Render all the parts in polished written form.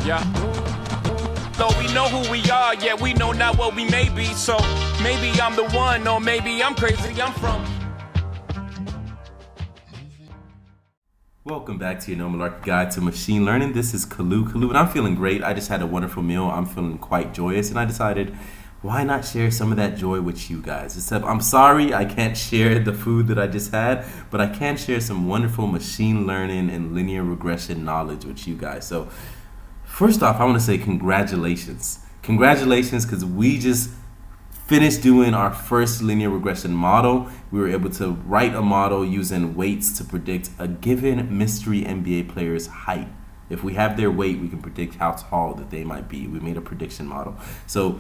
Yeah. Though we know who we are, yet we know not what we may be. So maybe I'm the one, or maybe I'm crazy. I'm from. Welcome back to your No Malarkey Guide to Machine Learning. This is Kalu, and I'm feeling great. I just had a wonderful meal. I'm feeling quite joyous, and I decided, why not share some of that joy with you guys? Except I'm sorry I can't share the food that I just had, but I can share some wonderful machine learning and linear regression knowledge with you guys. So first off, I want to say congratulations. Congratulations, because we just finished doing our first linear regression model. We were able to write a model using weights to predict a given mystery NBA player's height. If we have their weight, we can predict how tall that they might be. We made a prediction model. So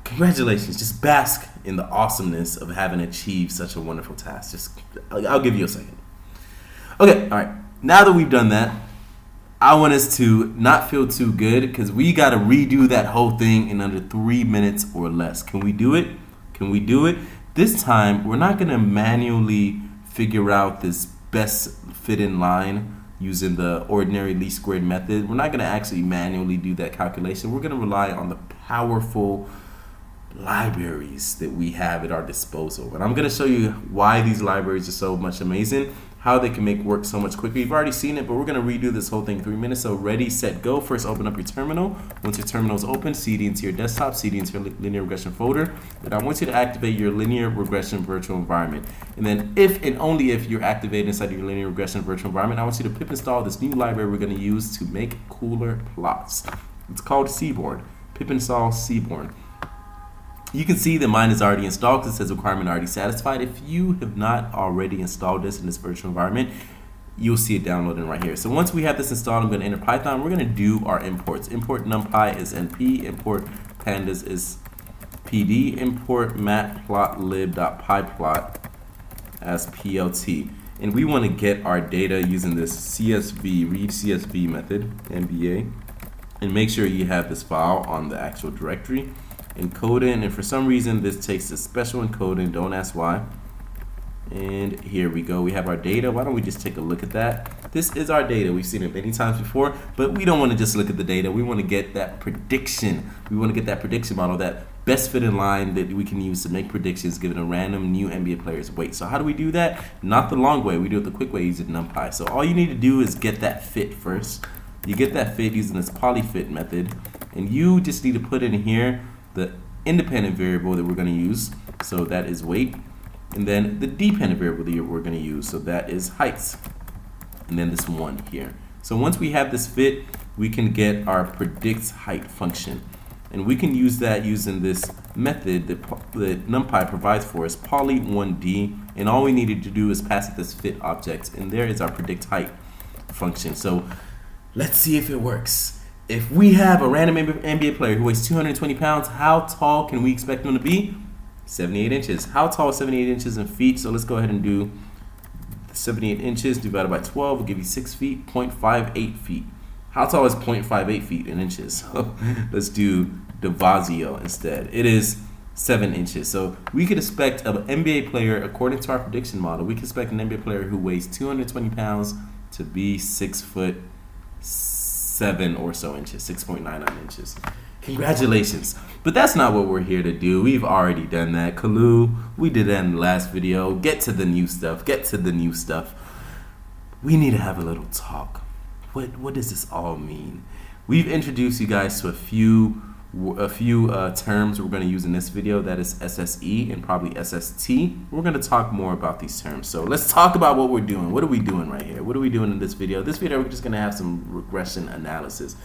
congratulations. Just bask in the awesomeness of having achieved such a wonderful task. I'll give you a second. Okay, all right. Now that we've done that, I want us to not feel too good because we got to redo that whole thing in under 3 minutes or less. Can we do it? Can we do it? This time, we're not going to manually figure out this best fit in line using the ordinary least squared method. We're not going to actually manually do that calculation. We're going to rely on the powerful libraries that we have at our disposal. And I'm going to show you why these libraries are so much amazing, how they can make work so much quicker. You've already seen it, but we're going to redo this whole thing in 3 minutes. So ready, set, go. First, open up your terminal. Once your terminal is open, CD into your desktop, CD into your linear regression folder. And I want you to activate your linear regression virtual environment. And then if and only if you're activated inside your linear regression virtual environment, I want you to pip install this new library we're going to use to make cooler plots. It's called Seaborn. Pip install Seaborn. You can see that mine is already installed because it says requirement already satisfied. If you have not already installed this in this virtual environment, you'll see it downloading right here. So once we have this installed, I'm going to enter Python. We're going to do our imports. Import NumPy is NP. Import pandas is PD. Import matplotlib.pyplot as PLT. And we want to get our data using this CSV, read CSV method, MBA. And make sure you have this file on the actual directory. Encoding, and for some reason this takes a special encoding, don't ask why. And here we go, we have our data. Why don't we just take a look at that? This is our data. We've seen it many times before, but we don't want to just look at the data. We want to get that prediction. We want to get that prediction model, that best fit in line that we can use to make predictions given a random new NBA player's weight. So how do we do that? Not the long way. We do it the quick way using NumPy. So all you need to do is get that fit first. You get that fit using this polyfit method, and you just need to put in here the independent variable that we're going to use, so that is weight, and then the dependent variable that we're going to use, so that is heights, and then this one here. So once we have this fit, we can get our predict height function, and we can use that using this method that NumPy provides for us, poly1d, and all we needed to do is pass it this fit object, and there is our predict height function. So let's see if it works. If we have a random NBA player who weighs 220 pounds, how tall can we expect them to be? 78 inches. How tall is 78 inches in feet? So let's go ahead and do 78 inches divided by 12 will give you 6 feet, 0.58 feet. How tall is 0.58 feet in inches? Let's do Divisio instead. It is 7 inches. So we could expect an NBA player, according to our prediction model, we could expect an NBA player who weighs 220 pounds to be 6'7" or so inches, 6.99 inches. Congratulations. But that's not what we're here to do. We've already done that. Kalu, we did that in the last video. Get to the new stuff. Get to the new stuff. We need to have a little talk. What does this all mean? We've introduced you guys to a few terms we're going to use in this video. That is SSE and probably SST. We're going to talk more about these terms. So let's talk about what we're doing. What are we doing right here? What are we doing in this video? This video, we're just going to have some regression analysis.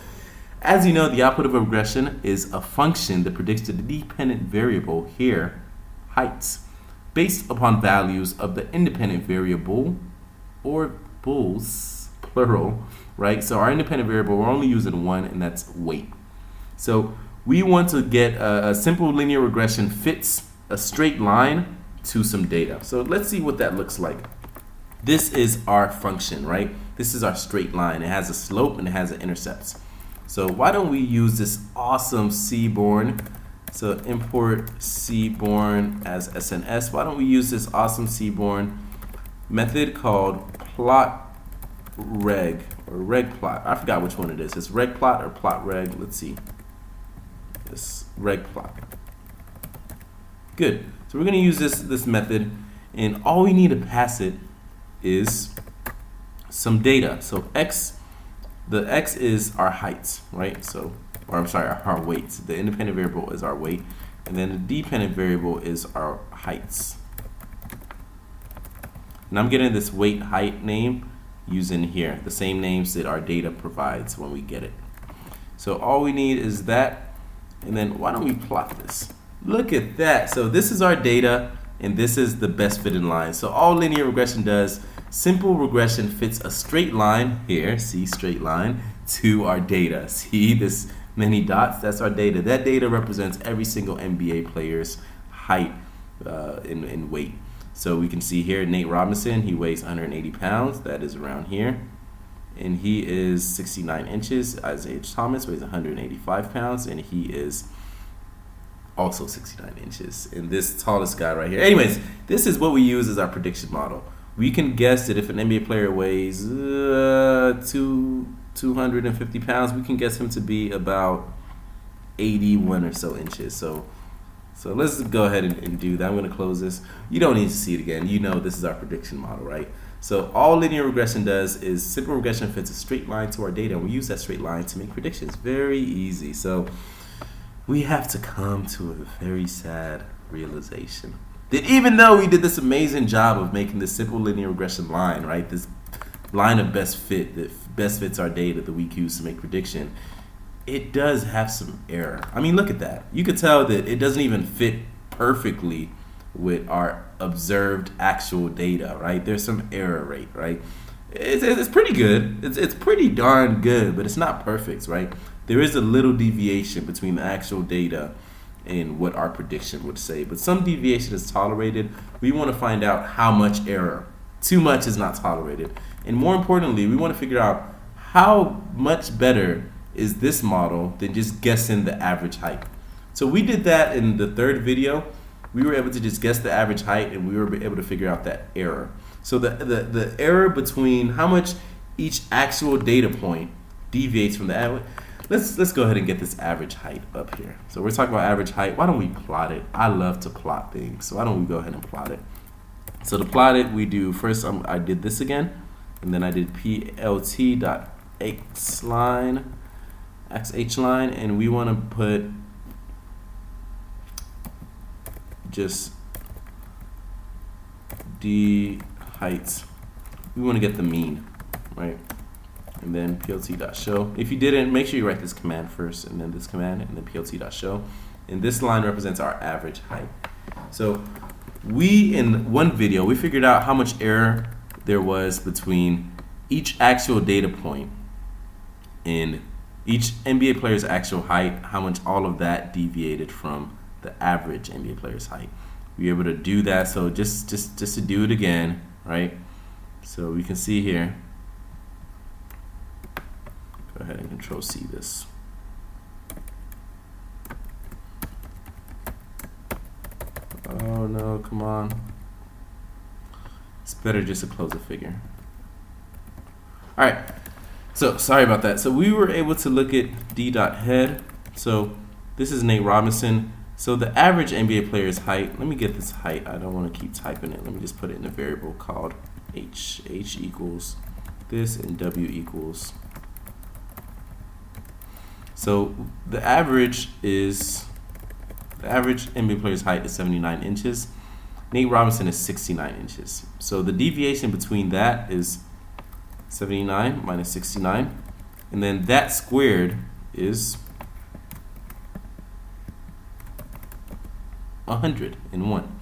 As you know, the output of a regression is a function that predicts the dependent variable here, heights, based upon values of the independent variable, or bulls, plural, right? So our independent variable, we're only using one, and that's weight. So we want to get a simple linear regression fits a straight line to some data. So let's see what that looks like. This is our function, right? This is our straight line. It has a slope and it has an intercepts. So why don't we use this awesome Seaborn? So import Seaborn as SNS. Why don't we use this awesome Seaborn method called plot reg or reg plot. I forgot which one it is. It's reg plot or plot reg. Let's see. It's reg plot. Good. So we're going to use this method, and all we need to pass it is some data. So the x is our heights, right? So, or I'm sorry, our weights. The independent variable is our weight, and then the dependent variable is our heights. And I'm getting this weight height name using here, the same names that our data provides when we get it. So all we need is that, and then why don't we plot this? Look at that. So this is our data, and this is the best fitting line. So all linear regression does, simple regression fits a straight line here, see straight line, to our data. See this many dots? That's our data. That data represents every single NBA player's height in weight. So we can see here Nate Robinson, he weighs 180 pounds. That is around here. And he is 69 inches. Isaiah Thomas weighs 185 pounds, and he is also 69 inches. And this tallest guy right here. Anyways, this is what we use as our prediction model. We can guess that if an NBA player weighs 250 pounds, we can guess him to be about 81 or so inches. So let's go ahead and do that. I'm going to close this. You don't need to see it again. You know this is our prediction model, right? So all linear regression does is simple regression fits a straight line to our data, and we use that straight line to make predictions. Very easy. So we have to come to a very sad realization that even though we did this amazing job of making this simple linear regression line, right, this line of best fit that best fits our data that we use to make prediction, it does have some error. I mean, look at that. You could tell that it doesn't even fit perfectly with our observed actual data, right? There's some error rate, right? It's pretty good. It's pretty darn good, but it's not perfect, right? There is a little deviation between the actual data and what our prediction would say, but some deviation is tolerated. We want to find out how much error. Too much is not tolerated. And more importantly, we want to figure out how much better is this model than just guessing the average height. So we did that in the third video. We were able to just guess the average height, and we were able to figure out that error. So the error between how much each actual data point deviates from the average. Let's go ahead and get this average height up here. So we're talking about average height. Why don't we plot it? I love to plot things. So why don't we go ahead and plot it? So to plot it, we do first, I did this again, and then I did plt.x line, xh line, and we want to put just d heights. We want to get the mean, right? And then plt.show. If you didn't, make sure you write this command first, and then this command, and then plt.show. And this line represents our average height. So we, in one video, we figured out how much error there was between each actual data point and each NBA player's actual height, how much all of that deviated from the average NBA player's height. We were able to do that. So just to do it again, right? So we can see here. Go ahead and Control C this. Oh no, come on. It's better just to close a figure. All right. So sorry about that. So we were able to look at d.head. So this is Nate Robinson. So the average NBA player's height, let me get this height. I don't want to keep typing it. Let me just put it in a variable called h. H equals this and w equals. So the average NBA player's height is 79 inches. Nate Robinson is 69 inches. So the deviation between that is 79 minus 69. And then that squared is 101.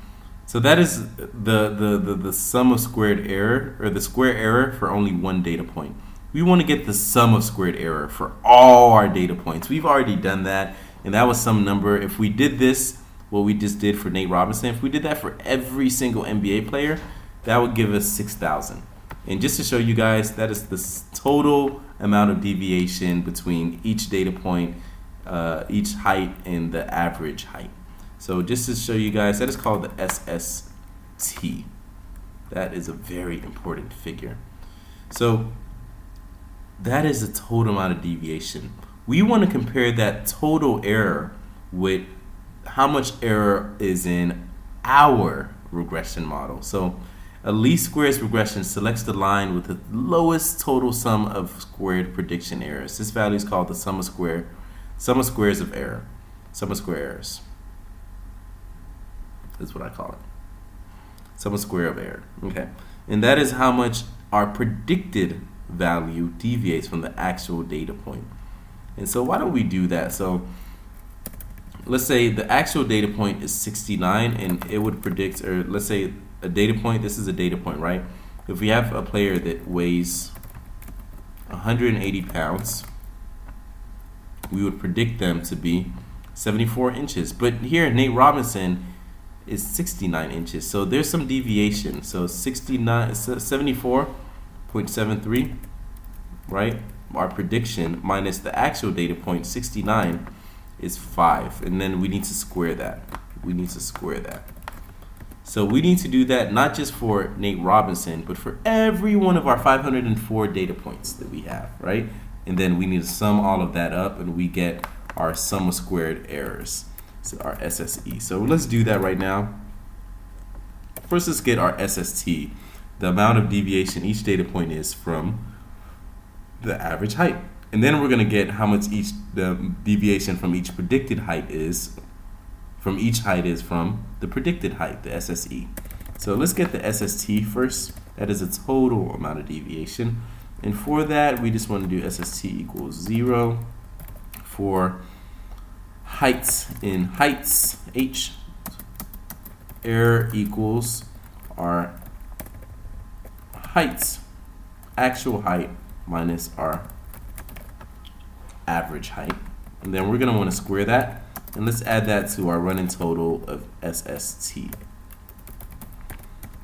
So that is the sum of squared error, or the square error for only one data point. We want to get the sum of squared error for all our data points. We've already done that, and that was some number. If we did this, what we just did for Nate Robinson, if we did that for every single NBA player, that would give us 6,000. And just to show you guys, that is the total amount of deviation between each data point, each height, and the average height. So just to show you guys, that is called the SST. That is a very important figure. So that is the total amount of deviation. We want to compare that total error with how much error is in our regression model. So a least squares regression selects the line with the lowest total sum of squared prediction errors. This value is called the sum of squares of error. Sum of square errors. That's what I call it. Sum of square of error. Okay. And that is how much our predicted value deviates from the actual data point. And so why don't we do that? So let's say the actual data point is 69 and it would predict, or let's say a data point, this is a data point, right? If we have a player that weighs 180 pounds, we would predict them to be 74 inches. But here, Nate Robinson is 69 inches. So there's some deviation. So 74.73, right? Our prediction minus the actual data point, 69, is 5. And then we need to square that. So we need to do that not just for Nate Robinson, but for every one of our 504 data points that we have, right? And then we need to sum all of that up and we get our sum of squared errors, so our SSE. So let's do that right now. First, let's get our SST, the amount of deviation each data point is from the average height. And then we're going to get how much the deviation from each predicted height is, from the predicted height, the SSE. So let's get the SST first. That is a total amount of deviation. And for that, we just want to do SST equals 0 for heights in heights, H. Error equals our heights, actual height, minus our average height. And then we're going to want to square that. And let's add that to our running total of SST.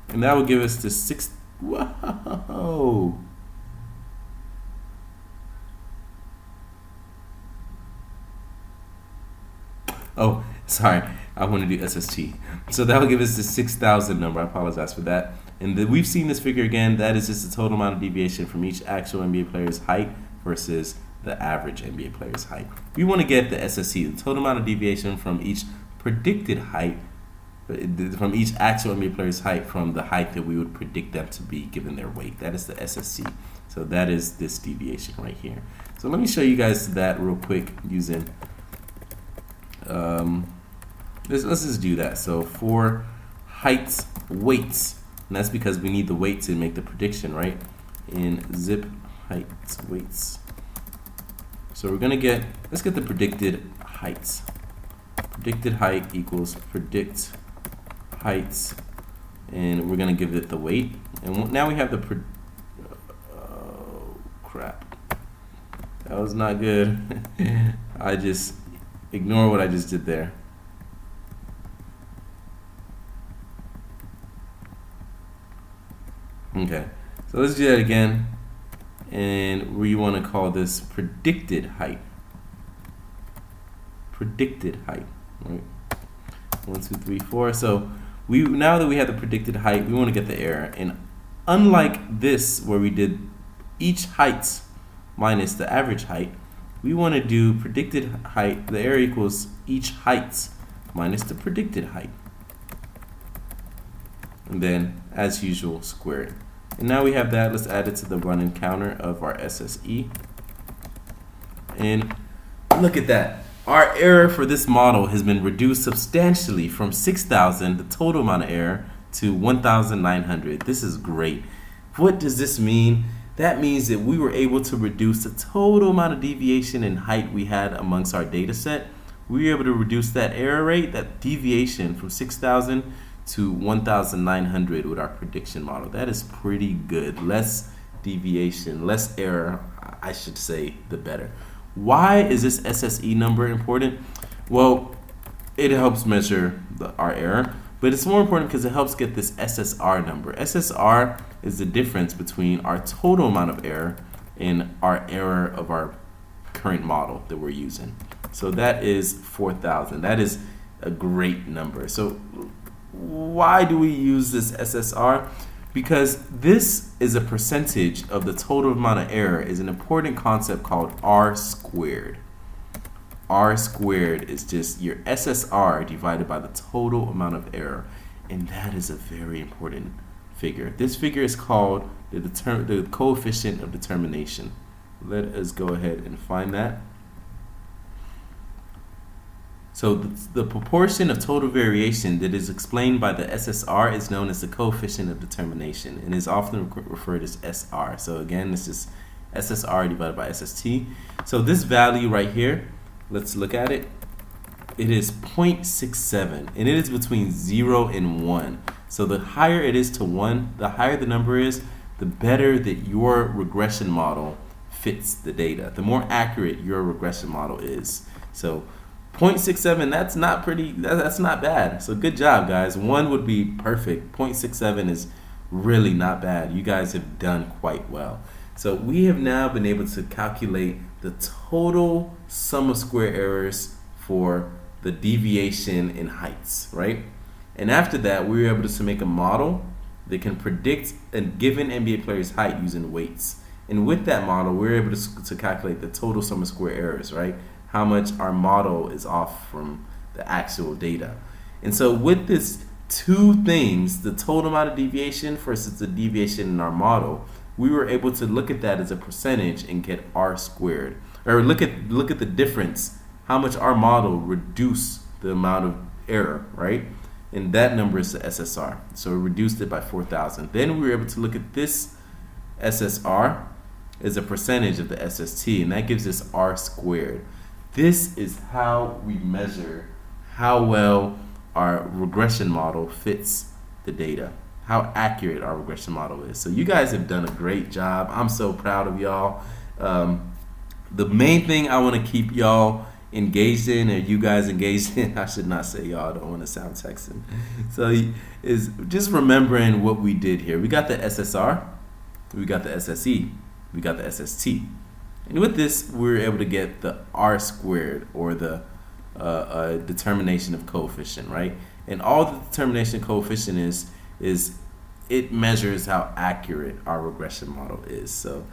And that will give us the 6. Whoa! Oh, sorry. I want to do SST. So that will give us the 6,000 number. I apologize for that. And we've seen this figure again. That is just the total amount of deviation from each actual NBA player's height versus the average NBA player's height. We want to get the SSE, the total amount of deviation from each predicted height, from each actual NBA player's height from the height that we would predict them to be given their weight. That is the SSE. So that is this deviation right here. So let me show you guys that real quick using, let's just do that. So for heights, weights, and that's because we need the weight to make the prediction, right? In zip heights, weights. So we're going to get, let's get the predicted heights. Predicted height equals predict heights, and we're going to give it the weight. And now we have the, oh crap. That was not good. I just, ignore what I just did there. Okay, so let's do that again. And we want to call this predicted height. Predicted height, right? 1, 2, 3, 4. So now that we have the predicted height, we want to get the error. And unlike this, where we did each height minus the average height, we want to do predicted height. The error equals each height minus the predicted height. And then, as usual, square it. And now we have that. Let's add it to the running counter of our SSE. And look at that. Our error for this model has been reduced substantially from 6,000, the total amount of error, to 1,900. This is great. What does this mean? That means that we were able to reduce the total amount of deviation in height we had amongst our data set. We were able to reduce that error rate, that deviation, from 6,000 to 1,900 with our prediction model. That is pretty good. Less deviation, less error, I should say, the better. Why is this SSE number important? Well, it helps measure our error, but it's more important because it helps get this SSR number. SSR is the difference between our total amount of error and our error of our current model that we're using. So that is 4,000. That is a great number. So why do we use this SSR? because this is a percentage of the total amount of error is an important concept called R squared. R squared is just your SSR divided by the total amount of error, and that is a very important figure. This figure is called the coefficient of determination. Let us go ahead and find that. So the proportion of total variation that is explained by the SSR is known as the coefficient of determination and is often referred as SR. So again, this is SSR divided by SST. So this value right here, let's look at it. It is 0.67, and it is between 0 and 1. So the higher it is to 1, the higher the number is, the better that your regression model fits the data, the more accurate your regression model is. So 0.67, that's not bad. So good job, guys. 1 would be perfect. 0.67 is really not bad. You guys have done quite well. So we have now been able to calculate the total sum of square errors for the deviation in heights, right? And after that, we were able to make a model that can predict a given NBA player's height using weights. And with that model, we were able to calculate the total sum of square errors, right? How much our model is off from the actual data. And so with this two things, the total amount of deviation versus the deviation in our model, we were able to look at that as a percentage and get R squared. Or look at the difference, how much our model reduced the amount of error, right? And that number is the SSR. So it reduced it by 4,000. Then we were able to look at this SSR as a percentage of the SST, and that gives us R squared. This is how we measure how well our regression model fits the data, how accurate our regression model is. So you guys have done a great job. I'm so proud of y'all. The main thing I want to keep y'all engaged in, or you guys engaged in, I should not say y'all, I don't want to sound Texan. So is just remembering what we did here. We got the SSR, we got the SSE, we got the SST. And with this, we were able to get the R squared, or the determination of coefficient, right? And all the determination coefficient is it measures how accurate our regression model is. So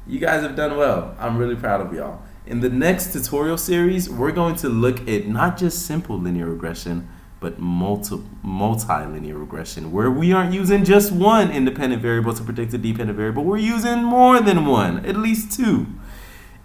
you guys have done well. I'm really proud of y'all. In the next tutorial series, we're going to look at not just simple linear regression, but multi-linear regression, where we aren't using just one independent variable to predict a dependent variable. We're using more than one, at least two.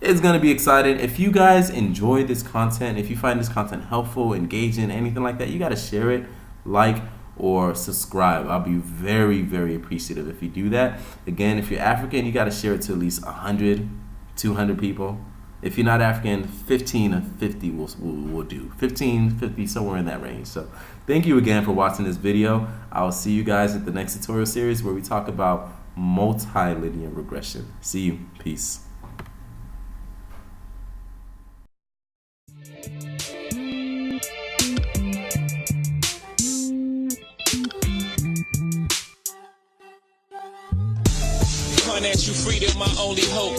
It's going to be exciting. If you guys enjoy this content, if you find this content helpful, engaging, anything like that, you got to share it, like, or subscribe. I'll be very, very appreciative if you do that. Again, if you're African, you got to share it to at least 100, 200 people. If you're not African, 15 or 50 will do. 15, 50, somewhere in that range. So thank you again for watching this video. I'll see you guys at the next tutorial series where we talk about multi-linear regression. See you. Peace. Financial freedom, my only hope.